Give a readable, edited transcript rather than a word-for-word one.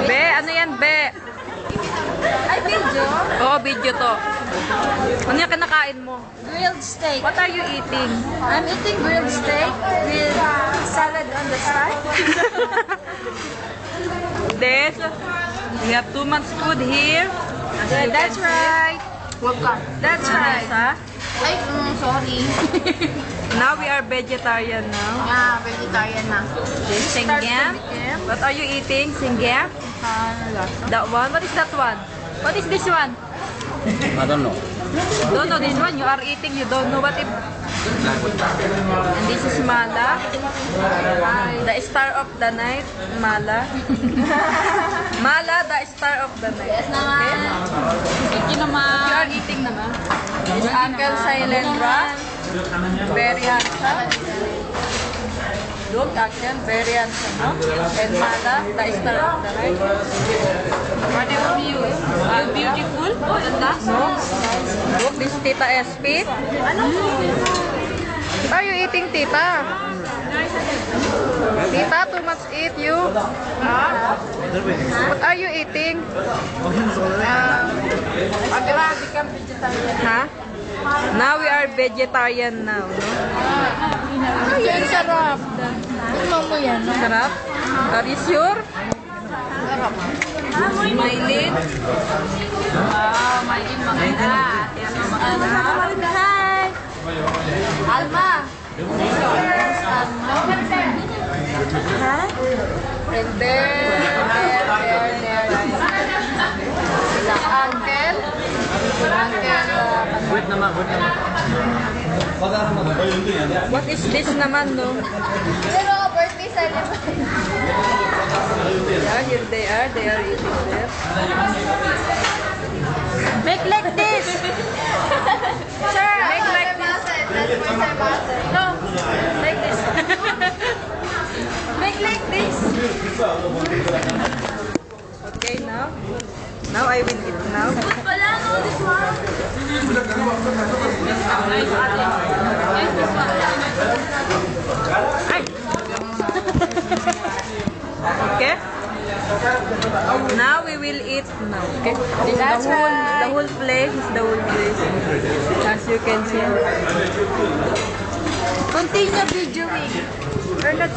Be, ano yan, Be? Ay, video? Oo, video to. Ano yung kinakain mo? Grilled steak. What are you eating? I'm eating grilled steak with salad on the side. This, we have 2 months food here. Yeah, that's right. That's right. Huh? Ay, sorry. Now we are vegetarian now. Yeah, vegetarian na. Singgam. What are you eating? Singgam? That one? What is that one? What is this one? I don't know. Don't know this one. You are eating. You don't know what it. And this is mala. The star of the night. Mala. Mala, the star of the night. Yes naman. Thank you naman. You are eating naman. This Uncle Silendra. Very handsome. Look, Uncle. Very handsome. No? And Mala, the star of the night. What about you? Are you beautiful? No. Look, this Tita SP. What are you eating, Tita? Tita, too much eat you. What are you eating? Become vegetarian. Huh? Now we are vegetarian now, no? Ay, sarap. Ano mo yan? Sarap? Are you sure? Maylin? Wow, may maganda. Hi! Alma! Ha? And there. The uncle. Wait naman, wait naman. What is this naman, no? Pero, birthday celebration. Yeah, here they are eating there. Make like this! Sir, Make like this. That's for Sir. No, like this. Make like this. Okay, now? Now I will eat now. Wala no, this one. Okay? Now we will eat now. Okay? That's right. The whole place is the whole place. As you can see. Continue videoing. We're not